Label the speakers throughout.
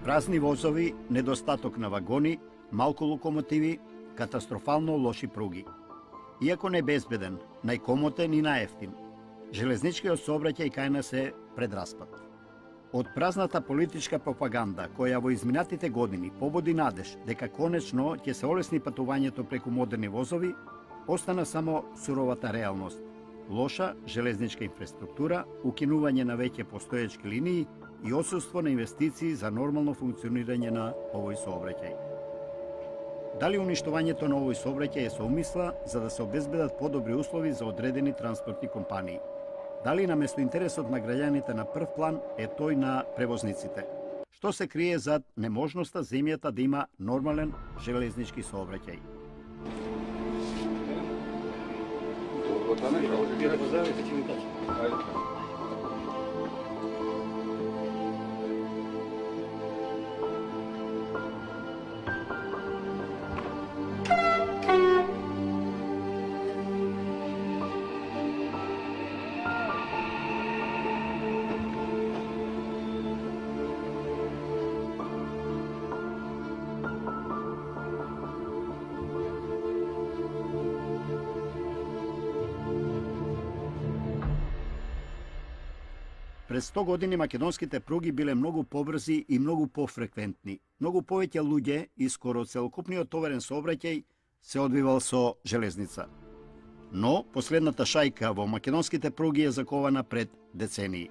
Speaker 1: Празни возови, недостаток на вагони, малку локомотиви, катастрофално лоши пруги. Иако не безбеден, најкомотен и наевтин, железничкиот сообраќај кај нас е пред распад. Од празната политичка пропаганда, која во изминатите години побуди надеж дека конечно ќе се олесни патувањето преку модерни возови, остана само суровата реалност. Лоша железничка инфраструктура, укинување на веќе постоечки линии и отсуство на инвестиции за нормално функционирање на овој сообраќај. Дали уништувањето на овој сообраќај е со умисла за да се обезбедат подобри услови за одредени транспортни компании? Дали наместо интересот на граѓаните на прв план е тој на превозниците? Што се крие зад неможноста земјата да има нормален железнички сообраќај? Пред 100 години македонските пруги биле многу побрзи и многу пофреквентни. Многу повеќе луѓе и скоро целокупниот товарен сообраќај се одвивал со железница. Но последната шајка во македонските пруги е закована пред децении.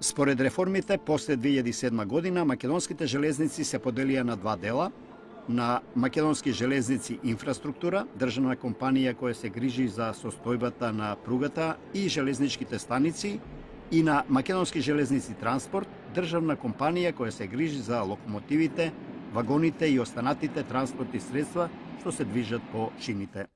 Speaker 1: Според реформите, после 2007 година, македонските железници се поделија на два дела. На Македонски железници инфраструктура, државна компанија која се грижи за состојбата на пругата и железничките станици, и на Македонски железници транспорт, државна компанија која се грижи за локомотивите, вагоните и останатите транспортни средства што се движат по шините.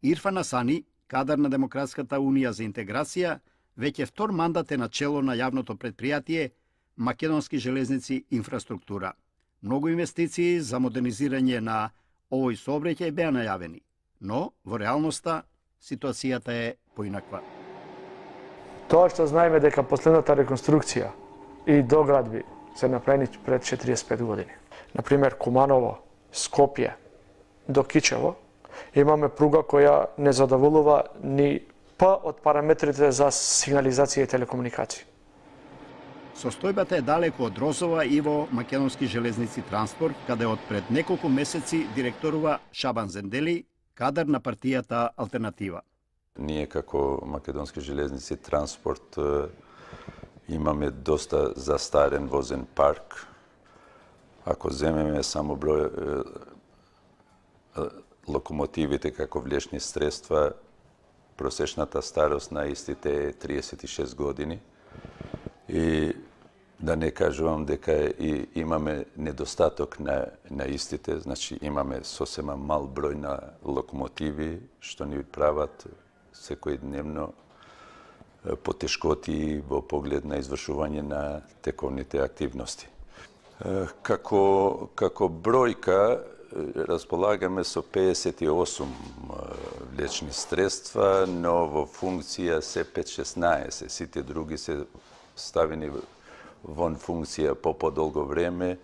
Speaker 1: Ирфан Асани, кадар на Демократската унија за интеграција, веќе втор мандат е на чело на јавното предпријатие Македонски железници инфраструктура. Многу инвестиции за модернизирање на овој сообраќај беа најавени, но во реалноста ситуацијата е поинаква.
Speaker 2: Тоа што знаеме дека последната реконструкција и доградби се направени пред 45 години. Например, Куманово, Скопје до Кичево имаме пруга која не задоволува ни од параметрите за сигнализација и телекомуникација.
Speaker 1: Состојбата е далеку од розова и во Македонски железници транспорт, каде од пред неколку месеци директорува Шабан Зендели, кадар на партијата Алтернатива.
Speaker 3: Ние како Македонски железници транспорт имаме доста застарен возен парк. Ако земеме само број локомотивите како влечни средства, просечната старост на истите е 36 години. И да не кажувам дека и имаме недостаток на истите, значи имаме сосема мал број на локомотиви што ни прават секојдневно потешкоти во поглед на извршување на тековните активности. Како бројка располагаме со 58 влечни средства, но во функција се 5-16. Сите други се ставени вон функција по подолго време.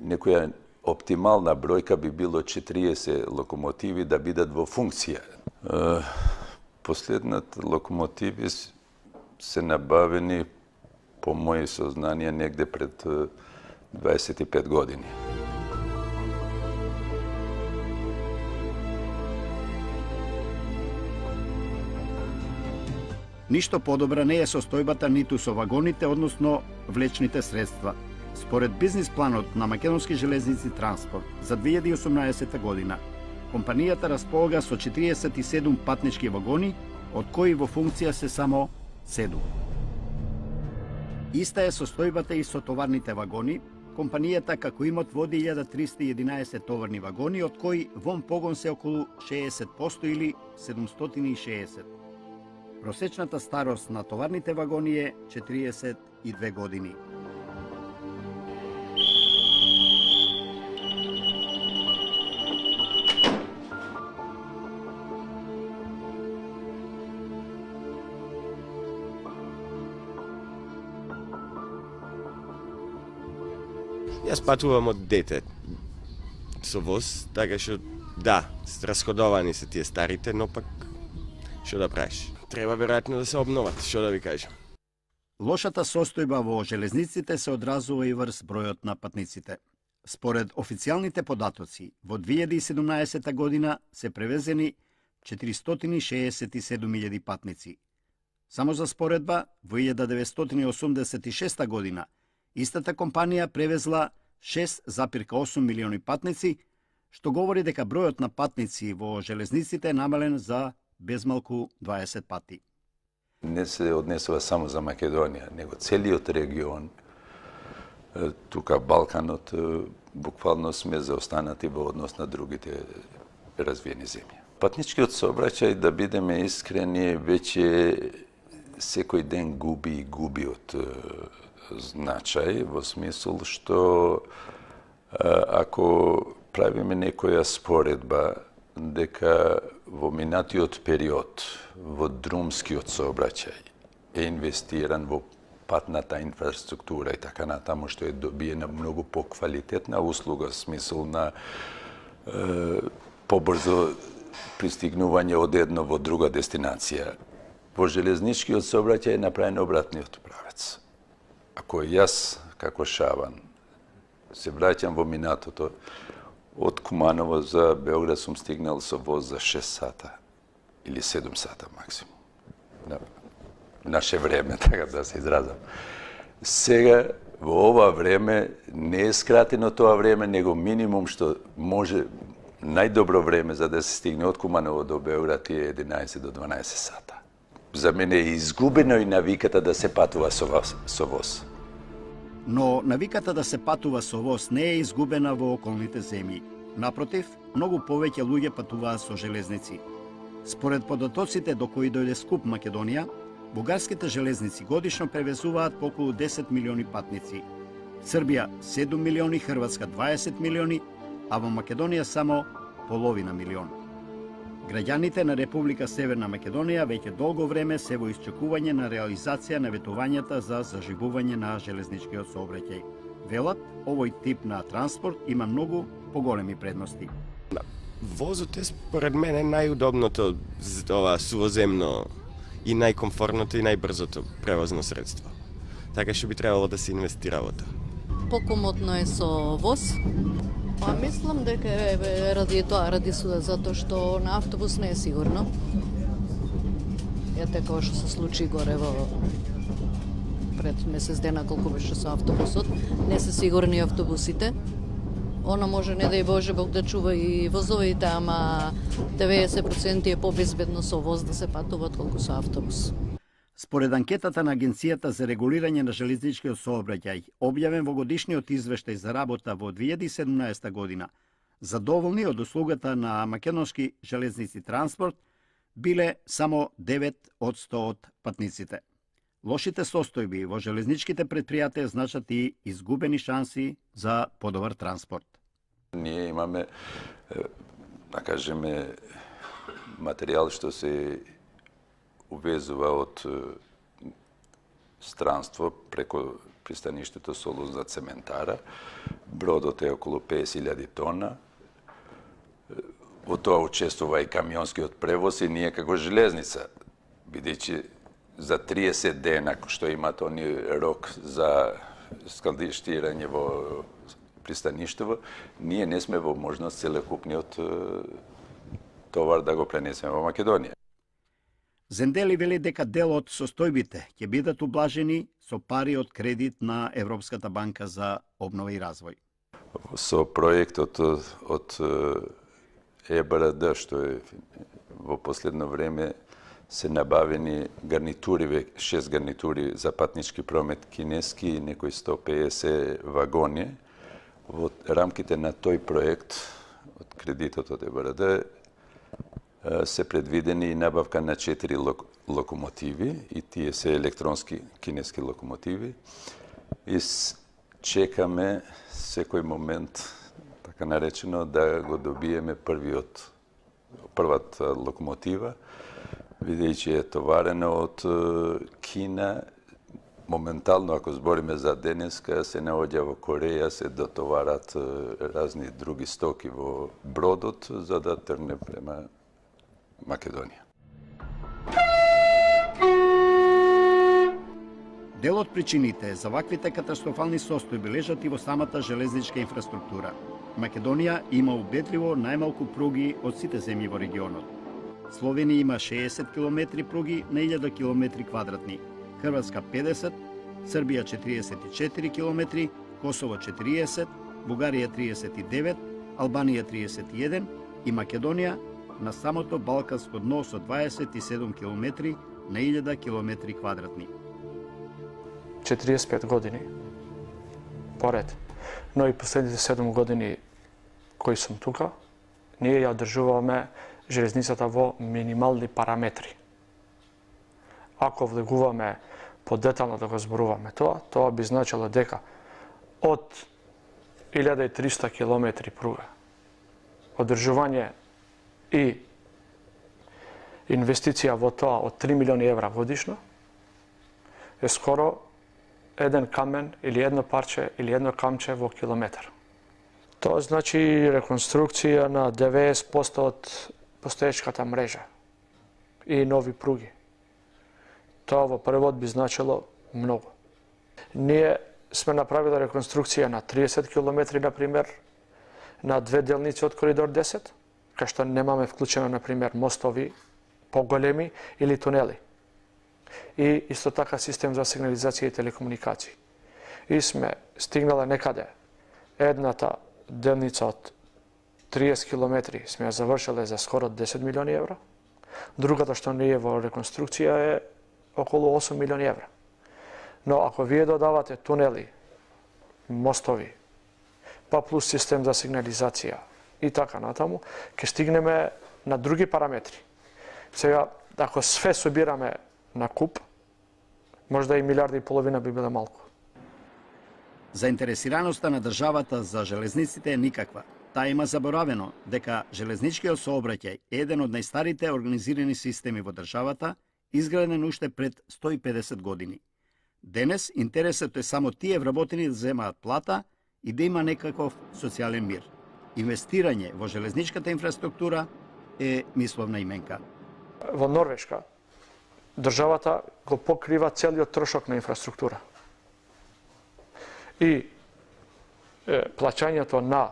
Speaker 3: Некоја оптимална бројка би било 40 локомотиви да бидат во функција. Последната локомотиви се набавени, по мои сознанија, негде пред 25 години.
Speaker 1: Ништо подобра не е состојбата ниту со вагоните, односно влечните средства. Според бизнис планот на Македонски железници транспорт за 2018 година, компанијата располага со 47 патнички вагони, од кои во функција се само 7. Иста е состојбата и со товарните вагони. Компанијата како имот води 1311 товарни вагони, од кои вон погон се околу 60% или 760. Просечната старост на товарните вагони е 42 години.
Speaker 4: Јас патувам од дете со воз, така што да, расходовани се тие старите, но пак што да правиш? Треба веројатно да се обноват, што да ви кажам.
Speaker 1: Лошата состојба во железниците се одразува и врз бројот на патниците. Според официјалните податоци, во 2017 година се превезени 467.000 патници. Само за споредба, во 1986 година, истата компанија превезла 6,8 милиони патници, што говори дека бројот на патници во железниците е намален за безмалку 20 пати.
Speaker 3: Не се однесува само за Македонија, него целиот регион, тука Балканот, буквално сме заостанати во однос на другите развиени земји. Патничкиот сообраќај, да бидеме искрени, веќе секој ден губи и губи од значај, во смисол што ако правиме некоја споредба дека во минатиот период во друмскиот сообраќај е инвестиран во патната инфраструктура и така натаму, што е добиена многу поквалитетна услуга, смисол на побрзо пристигнување од едно во друга дестинација. Во железничкиот сообраќај е направен обратниот правец. Ако јас, како Шабан, се враќам во минатото, од Куманово за Београд сум стигнал со воз за 6 сата или 7 сата максимум. На наше време, така да се изразам. Сега, во ова време, не е скратено тоа време, него минимум што може најдобро време за да се стигне од Куманово до Београд е 11 до 12 сата. За мене е изгубено и навиката да се патува со воз.
Speaker 1: Но навиката да се патува со воз не е изгубена во околните земји. Напротив, многу повеќе луѓе патуваат со железници. Според податоците до кои дојде скуп Македонија, бугарските железници годишно превезуваат по околу 10 милиони патници. Србија 7 милиони, Хрватска 20 милиони, а во Македонија само половина милион. Граѓаните на Република Северна Македонија веќе долго време се во исчекување на реализација на ветувањата за заживување на железничкиот сообраќај. Велат, овој тип на транспорт има многу поголеми предности.
Speaker 4: Возот е според мене најудобното ова сувоземно и најкомфортното и најбрзото превозно средство. Така што би требало да се инвестира во тоа.
Speaker 5: Покомотно е со воз. Па мислам дека е ради тоа, затоа што на автобус не е сигурно. Ете како што се случи горе во пред месец дена колку беше со автобусот, не се сигурни автобусите. Она може, не дај Боже, Бог да чува и возовите, ама 90% е побезбедно со воз да се патува колку со автобус.
Speaker 1: Според анкетата на Агенцијата за регулирање на железничкиот сообраќај, објавен во годишниот извештај за работа во 2017 година, задоволни од услугата на македонски железници транспорт биле само 9% од патниците. Лошите состојби во железничките предпријатија значат и изгубени шанси за подобар транспорт.
Speaker 3: Ние имаме, да кажеме, материјал што се увезува од странство преко пристаништето Солун за цементара. Бродот е околу 50.000 тона. Во тоа учествува и камионскиот превоз и ние како железница, бидејќи за 30 дена што имат они рок за складиштирање во пристаништево, ние не сме во можност целокупниот товар да го пренесеме во Македонија.
Speaker 1: Зендели вели дека дел од состојбите ќе бидат ублажени со пари од кредит на Европската банка за обнова и развој.
Speaker 3: Со проектот од ЕБРД, што е во последно време се набавени гарнитури, 6 гарнитури за патнички промет кинески и некои 150 вагони. Во рамките на тој проект од кредитот од ЕБРД се предвидени и набавка на 4 локомотиви и тие се електронски кинески локомотиви. И чекаме секој момент, така наречено, да го добиеме првата локомотива, бидејќи е товарено од Кина. Моментално, ако збориме за денеска, се наоѓа во Кореја, се дотоварат разни други стоки во бродот, за да тргне према Македонија.
Speaker 1: Дел од причините за ваквите катастрофални состојби лежат и во самата железничка инфраструктура. Македонија има убедливо најмалку пруги од сите земји во регионот. Словенија има 60 км пруги на 1000 км квадратни, Хрватска 50, Србија 44 км, Косово 40, Бугарија 39, Албанија 31 и Македонија на самото балканско дно со 27 км на 1000 км квадратни.
Speaker 2: 45 години поред, но и последните 7 години кои сум тука, ние ја одржуваме железницата во минимални параметри. Ако влегуваме подетално да го зборуваме тоа би значило дека од 1300 км пруга, одржување и инвестиција во тоа од 3 милиони евра годишно е скоро еден камен или едно парче или едно камче во километар. Тоа значи реконструкција на 90% од постоечката мрежа и нови пруги. Тоа во превод би значило многу. Ние сме направили реконструкција на 30 км, например, на две делници од Коридор 10, кај што немаме вклучено, например, мостови поголеми или тунели. И исто така систем за сигнализација и телекомуникации. И сме стигнале некаде едната делница од 30 км сме ја завршиле за скоро 10 милиони евра. Другата што не е во реконструкција е околу 8 милиони евра. Но ако вие додавате тунели, мостови, па плюс систем за сигнализација и така натаму, ќе стигнеме на други параметри. Сега, ако све собираме на куп, можда и 1,5 милиарда би биле малку.
Speaker 1: Заинтересираноста на државата за железниците е никаква. Таа има заборавено дека железничкиот сообраќај е еден од најстарите организирани системи во државата, изграден уште пред 150 години. Денес интересот е само тие вработени да земаат плата и да има некаков социјален мир. Инвестирање во железничката инфраструктура е мисловна именка.
Speaker 2: Во Норвешка државата го покрива целиот трошок на инфраструктура. И плаќањето на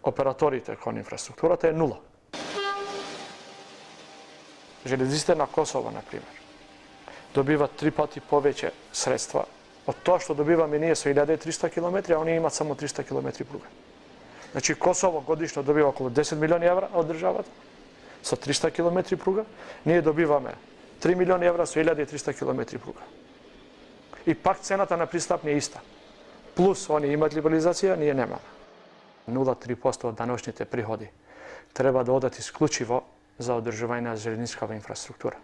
Speaker 2: операторите кон инфраструктурата е нула. Железниците на Косово, например, добиват 3 пати повеќе средства од тоа што добиваме ние со 1300 км, а они имат само 300 км пруга. Значи Косово годишно добива околу 10 милиони евра од државата со 300 км пруга, ние добиваме 3 милиони евра со 1300 км пруга. И пак цената на пристап не е иста. Плюс они имат либерализација, ние немаме. 0,3% од даношните приходи треба да одат исклучиво за одржување на железничкава инфраструктура.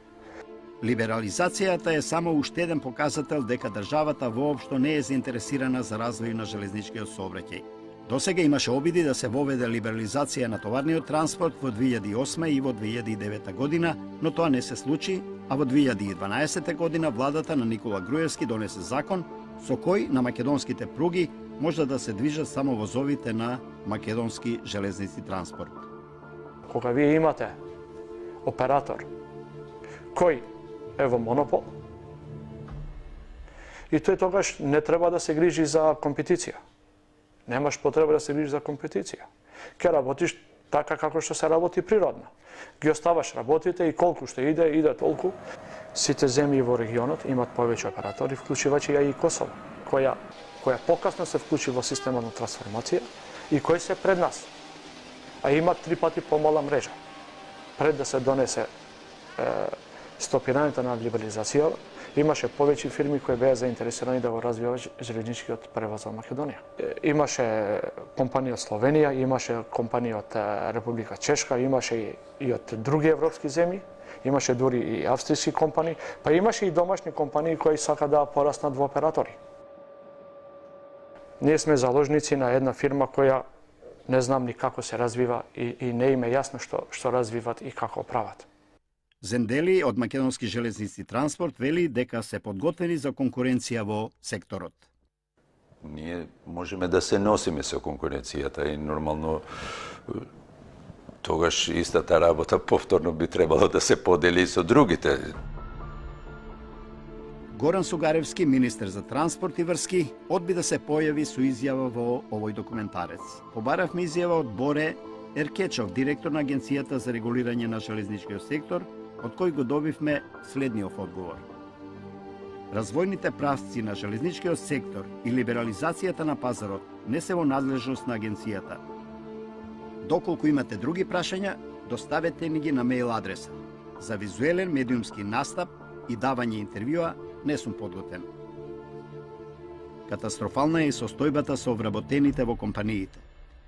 Speaker 1: Либерализацијата е само уште еден показател дека државата воопшто не е заинтересирана за развој на железничкиот сообраќај. Досега имаше обиди да се воведе либерализација на товарниот транспорт во 2008 и во 2009 година, но тоа не се случи, а во 2012 година владата на Никола Груевски донесе закон со кој на македонските пруги може да се движат само возовите на македонски железници транспорт.
Speaker 2: Кога вие имате оператор кој е во монопол, и тој тогаш не треба да се грижи за компетиција. Немаш потреба да се грижи за компетиција. Ке работиш така како што се работи природно. Ги оставаш работите и колку што иде толку. Сите земји во регионот имат повеќе оператори, вклучувачи и Косово, која покасно се вклучи во системот на трансформација и кој се пред нас. А имат 3 пати помала мрежа. Пред да се донесе стопирањето на либерализација, имаше повеќе фирми кои беа заинтересирани да го развиваат железничкиот превоз во Македонија. Имаше компании од Словенија, имаше компании од Република Чешка, имаше и од други европски земји, имаше дури и австријски компании, па имаше и домашни компании кои сака да пораснат во оператори. Ние сме заложници на една фирма која не знам ни како се развива и не им е јасно што развиват и како прават.
Speaker 1: Зендели од Македонски железници транспорт вели дека се подготвени за конкуренција во секторот.
Speaker 3: Ние можеме да се носиме со конкуренцијата и нормално тогаш истата работа повторно би требало да се подели со другите.
Speaker 1: Горан Сугаревски, министер за транспорт и врски, одби да се појави со изјава во овој документарец. Побаравме изјава од Боре Еркечов, директор на Агенцијата за регулирање на железничкиот сектор, од кој го добивме следниот одговор. Развојните правци на железничкиот сектор и либерализацијата на пазарот не се во надлежност на агенцијата. Доколку имате други прашања, доставете ни ги на мејл адреса. За визуелен медиумски настап и давање интервјуа не сум подготвен. Катастрофална е и состојбата со вработените во компаниите.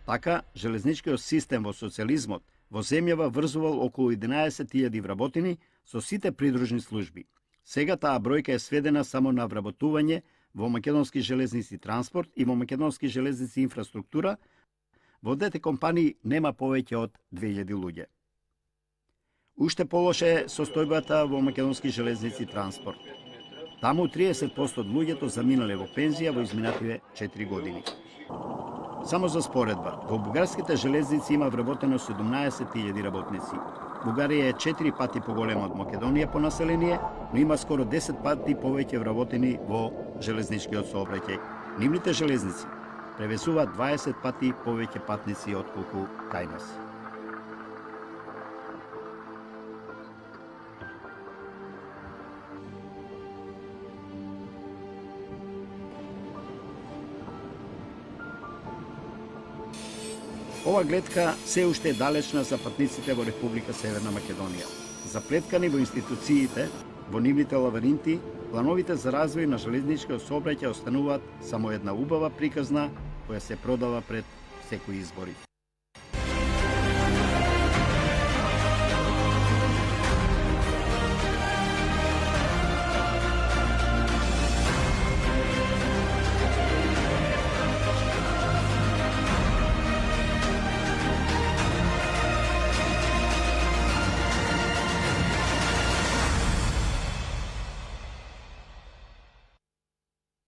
Speaker 1: Така, железничкиот систем во социјализмот во земјава врзувал околу 11.000 вработени со сите придружни служби. Сега таа бројка е сведена само на вработување во Македонски железници транспорт и во Македонски железници инфраструктура. Во двете компании нема повеќе од 2000 луѓе. Уште полоша е состојбата во Македонски железници транспорт. Таму 30% од луѓето заминале во пензија во изминативе 4 години. Само за споредба, во бугарските железници има вработено 17.000 работници. Бугарија е 4 пати поголема од Македонија по население, но има скоро 10 пати повеќе вработени во железничкиот сообраќај. Нивните железници превезуваат 20 пати повеќе патници отколку кај нас. Ова гледка се уште е далечна за патниците во Република Северна Македонија. Заплеткани во институциите, во нивните лавиринти, плановите за развој на железничкиот сообраќај остануваат само една убава приказна која се продава пред секои избори.